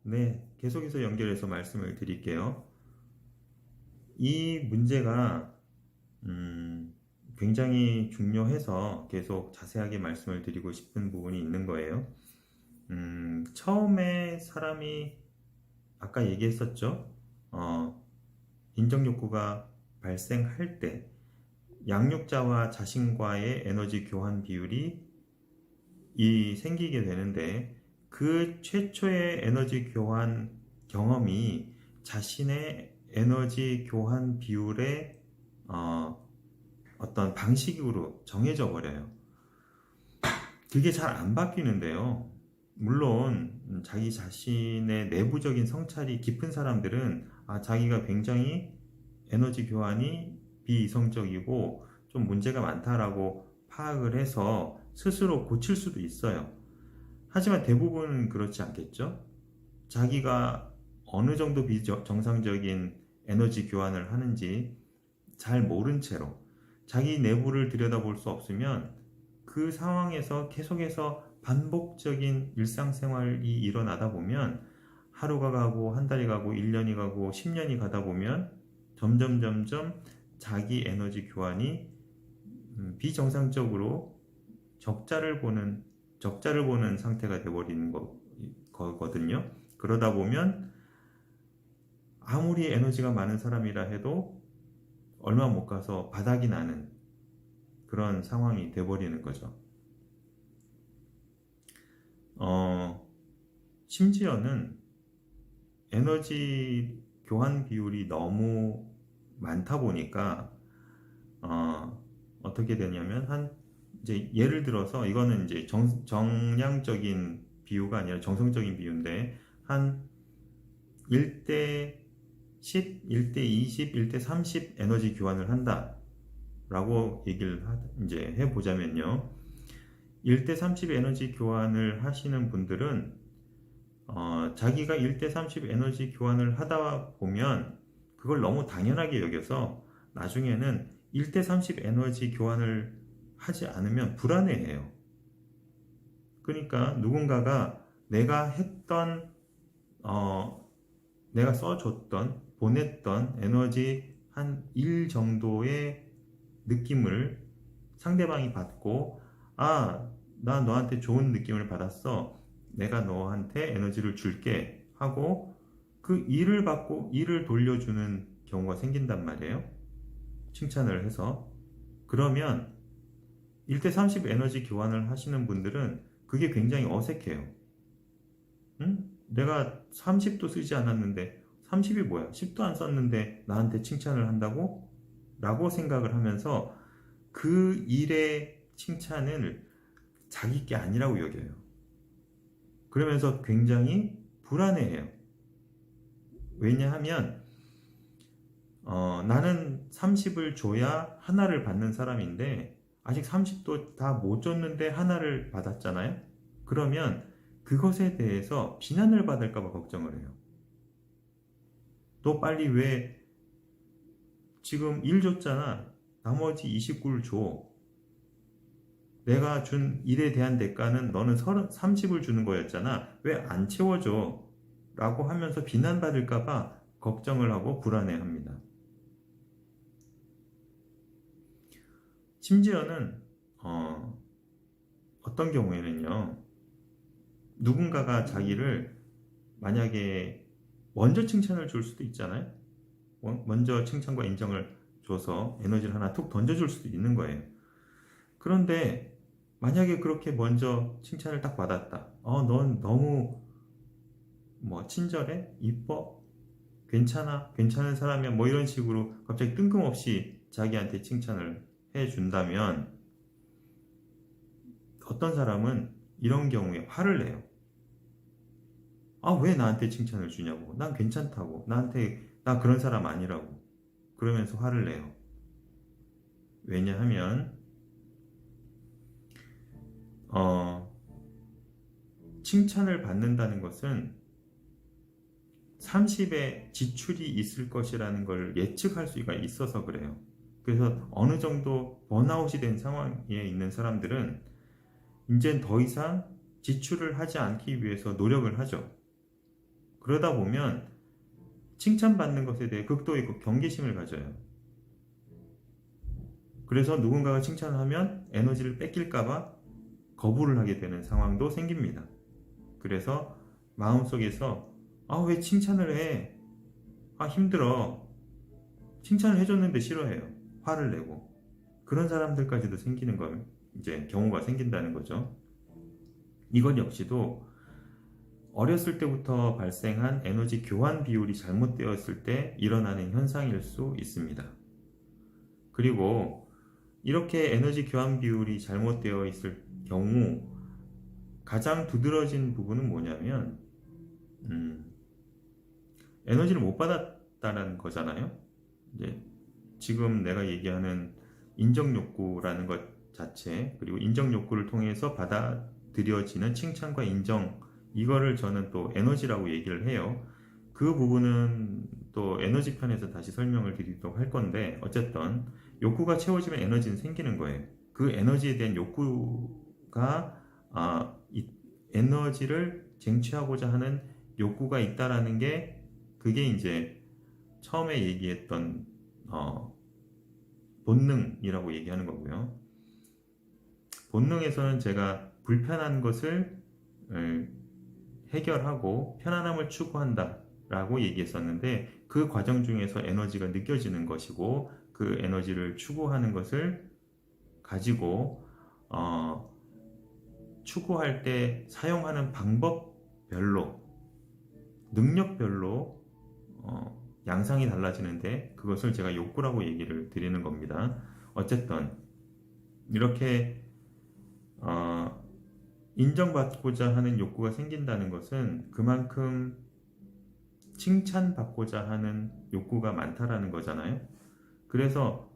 네, 계속해서 연결해서 말씀을 드릴게요. 이 문제가 굉장히 중요해서 계속 자세하게 말씀을 드리고 싶은 부분이 있는 거예요. 처음에 사람이 아까 얘기했었죠. 인정 욕구가 발생할 때 양육자와 자신과의 에너지 교환 비율이 생기게 되는데, 그 최초의 에너지 교환 경험이 자신의 에너지 교환 비율의 어떤 방식으로 정해져 버려요. 그게 잘 안 바뀌는데요. 물론 자기 자신의 내부적인 성찰이 깊은 사람들은 자기가 굉장히 에너지 교환이 비이성적이고 좀 문제가 많다라고 파악을 해서 스스로 고칠 수도 있어요. 하지만 대부분은 그렇지 않겠죠? 자기가 어느 정도 비정상적인 에너지 교환을 하는지 잘 모른 채로 자기 내부를 들여다볼 수 없으면 그 상황에서 계속해서 반복적인 일상생활이 일어나다 보면 하루가 가고 한 달이 가고 1년이 가고 10년이 가다 보면 점점 자기 에너지 교환이 비정상적으로 적자를 보는 상태가 되어버리는 거거든요. 그러다 보면 아무리 에너지가 많은 사람이라 해도 얼마 못 가서 바닥이 나는 그런 상황이 돼버리는 거죠. 심지어는 에너지 교환 비율이 너무 많다 보니까 어떻게 되냐면 이제 예를 들어서 이거는 이제 정량적인 비유가 아니라 정성적인 비유인데, 한 1대 10, 1대 20, 1대 30 에너지 교환을 한다 라고 얘기를 이제 해보자면요, 1대 30 에너지 교환을 하시는 분들은 자기가 1대 30 에너지 교환을 하다 보면 그걸 너무 당연하게 여겨서 나중에는 1대 30 에너지 교환을 하지 않으면 불안해해요. 그러니까 누군가가 내가 했던 내가 써줬던 보냈던 에너지 한 1 정도의 느낌을 상대방이 받고, 나 너한테 좋은 느낌을 받았어, 내가 너한테 에너지를 줄게 하고 그 일을 받고 일을 돌려주는 경우가 생긴단 말이에요. 칭찬을 해서. 그러면 1대 30 에너지 교환을 하시는 분들은 그게 굉장히 어색해요. 내가 30도 쓰지 않았는데 30이 뭐야? 10도 안 썼는데 나한테 칭찬을 한다고? 라고 생각을 하면서 그 일의 칭찬을 자기 게 아니라고 여겨요. 그러면서 굉장히 불안해해요. 왜냐하면 나는 30을 줘야 하나를 받는 사람인데 아직 30도 다 못 줬는데 하나를 받았잖아요. 그러면 그것에 대해서 비난을 받을까 봐 걱정을 해요. 너 빨리 왜 지금 1 줬잖아, 나머지 29를 줘, 내가 준 일에 대한 대가는 너는 30을 주는 거였잖아, 왜 안 채워줘? 라고 하면서 비난받을까 봐 걱정을 하고 불안해합니다. 심지어는 어떤 경우에는요, 누군가가 자기를 만약에 먼저 칭찬을 줄 수도 있잖아요. 먼저 칭찬과 인정을 줘서 에너지를 하나 툭 던져줄 수도 있는 거예요. 그런데 만약에 그렇게 먼저 칭찬을 딱 받았다, 넌 너무 친절해? 이뻐? 괜찮아? 괜찮은 사람이야? 이런 식으로 갑자기 뜬금없이 자기한테 칭찬을 해준다면 어떤 사람은 이런 경우에 화를 내요. 왜 나한테 칭찬을 주냐고, 난 괜찮다고, 나 그런 사람 아니라고, 그러면서 화를 내요. 왜냐하면 칭찬을 받는다는 것은 30의 지출이 있을 것이라는 걸 예측할 수가 있어서 그래요. 그래서 어느 정도 번아웃이 된 상황에 있는 사람들은 이제 더 이상 지출을 하지 않기 위해서 노력을 하죠. 그러다 보면 칭찬받는 것에 대해 극도 있고 경계심을 가져요. 그래서 누군가가 칭찬을 하면 에너지를 뺏길까봐 거부를 하게 되는 상황도 생깁니다. 그래서 마음속에서 왜 칭찬을 해? 힘들어. 칭찬을 해줬는데 싫어해요. 화를 내고. 그런 사람들까지도 생기는 건 이제 경우가 생긴다는 거죠. 이것 역시도 어렸을 때부터 발생한 에너지 교환 비율이 잘못되었을 때 일어나는 현상일 수 있습니다. 그리고 이렇게 에너지 교환 비율이 잘못되어 있을 경우 가장 두드러진 부분은 뭐냐면 에너지를 못 받았다는 거잖아요. 이제 지금 내가 얘기하는 인정 욕구라는 것 자체, 그리고 인정 욕구를 통해서 받아들여지는 칭찬과 인정, 이거를 저는 또 에너지라고 얘기를 해요. 그 부분은 또 에너지 편에서 다시 설명을 드리도록 할 건데, 어쨌든 욕구가 채워지면 에너지는 생기는 거예요. 그 에너지에 대한 욕구가 이 에너지를 쟁취하고자 하는 욕구가 있다라는 게, 그게 이제 처음에 얘기했던 본능이라고 얘기하는 거고요. 본능에서는 제가 불편한 것을 해결하고 편안함을 추구한다 라고 얘기했었는데, 그 과정 중에서 에너지가 느껴지는 것이고, 그 에너지를 추구하는 것을 가지고 추구할 때 사용하는 방법별로, 능력별로 양상이 달라지는데, 그것을 제가 욕구라고 얘기를 드리는 겁니다. 어쨌든 이렇게 인정받고자 하는 욕구가 생긴다는 것은 그만큼 칭찬받고자 하는 욕구가 많다라는 거잖아요. 그래서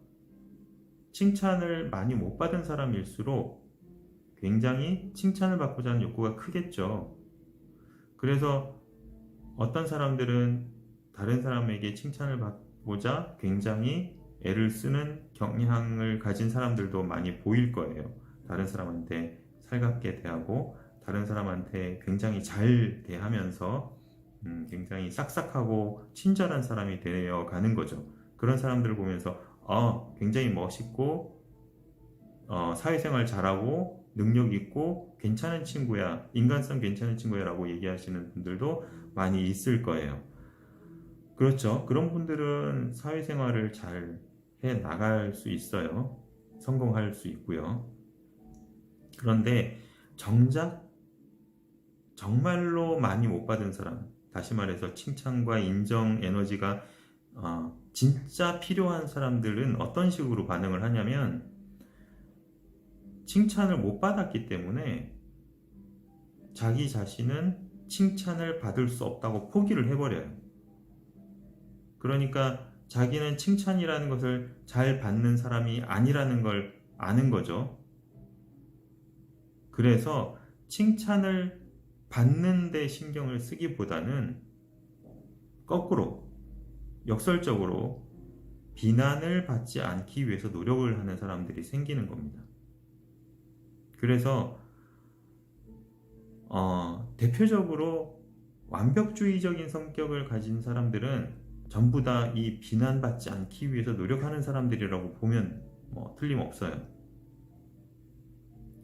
칭찬을 많이 못 받은 사람일수록 굉장히 칭찬을 받고자 하는 욕구가 크겠죠. 그래서 어떤 사람들은 다른 사람에게 칭찬을 받고자 굉장히 애를 쓰는 경향을 가진 사람들도 많이 보일 거예요. 다른 사람한테 살갑게 대하고 다른 사람한테 굉장히 잘 대하면서 굉장히 싹싹하고 친절한 사람이 되어 가는 거죠. 그런 사람들을 보면서 굉장히 멋있고 사회생활 잘하고 능력 있고 괜찮은 친구야, 인간성 괜찮은 친구야 라고 얘기하시는 분들도 많이 있을 거예요. 그렇죠. 그런 분들은 사회생활을 잘 해 나갈 수 있어요. 성공할 수 있고요. 그런데 정작 정말로 많이 못 받은 사람, 다시 말해서 칭찬과 인정 에너지가 진짜 필요한 사람들은 어떤 식으로 반응을 하냐면, 칭찬을 못 받았기 때문에 자기 자신은 칭찬을 받을 수 없다고 포기를 해버려요. 그러니까 자기는 칭찬이라는 것을 잘 받는 사람이 아니라는 걸 아는 거죠. 그래서 칭찬을 받는 데 신경을 쓰기보다는 거꾸로 역설적으로 비난을 받지 않기 위해서 노력을 하는 사람들이 생기는 겁니다. 그래서 대표적으로 완벽주의적인 성격을 가진 사람들은 전부 다 이 비난받지 않기 위해서 노력하는 사람들이라고 보면 틀림없어요.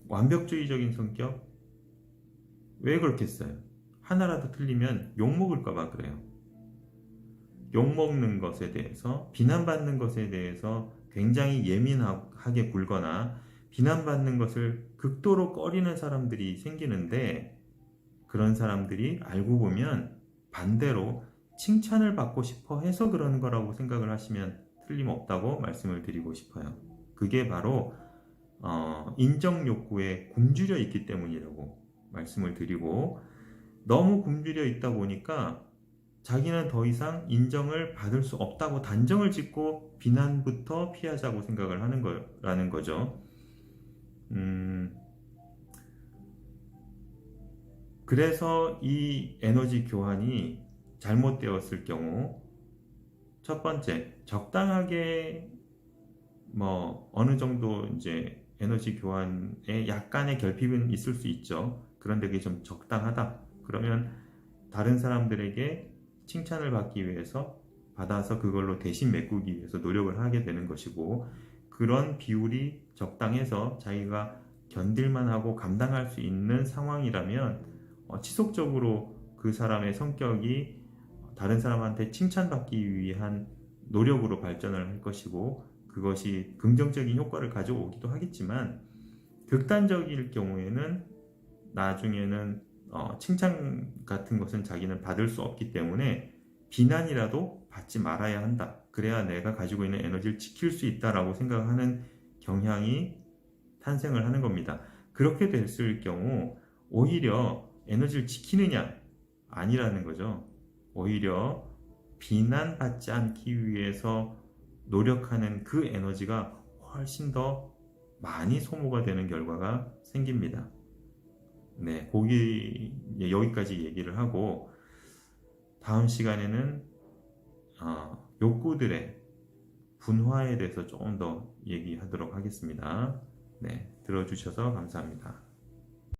완벽주의적인 성격? 왜 그렇겠어요? 하나라도 틀리면 욕먹을까봐 그래요. 욕먹는 것에 대해서, 비난받는 것에 대해서 굉장히 예민하게 굴거나 비난받는 것을 극도로 꺼리는 사람들이 생기는데, 그런 사람들이 알고 보면 반대로 칭찬을 받고 싶어 해서 그러는 거라고 생각을 하시면 틀림없다고 말씀을 드리고 싶어요. 그게 바로 인정 욕구에 굶주려 있기 때문이라고 말씀을 드리고, 너무 굶주려 있다 보니까 자기는 더 이상 인정을 받을 수 없다고 단정을 짓고 비난부터 피하자고 생각을 하는 거라는 거죠. 그래서 이 에너지 교환이 잘못되었을 경우, 첫 번째, 적당하게 어느 정도 이제 에너지 교환에 약간의 결핍은 있을 수 있죠. 그런데 그게 좀 적당하다. 그러면 다른 사람들에게 칭찬을 받기 위해서 받아서 그걸로 대신 메꾸기 위해서 노력을 하게 되는 것이고, 그런 비율이 적당해서 자기가 견딜만 하고 감당할 수 있는 상황이라면 지속적으로 그 사람의 성격이 다른 사람한테 칭찬받기 위한 노력으로 발전을 할 것이고, 그것이 긍정적인 효과를 가져오기도 하겠지만, 극단적일 경우에는 나중에는 칭찬 같은 것은 자기는 받을 수 없기 때문에 비난이라도 받지 말아야 한다. 그래야 내가 가지고 있는 에너지를 지킬 수 있다라고 생각하는 경향이 탄생을 하는 겁니다. 그렇게 됐을 경우 오히려 에너지를 지키느냐? 아니라는 거죠. 오히려 비난받지 않기 위해서 노력하는 그 에너지가 훨씬 더 많이 소모가 되는 결과가 생깁니다. 네, 여기까지 얘기를 하고, 다음 시간에는 욕구들의 분화에 대해서 조금 더 얘기하도록 하겠습니다. 네, 들어주셔서 감사합니다.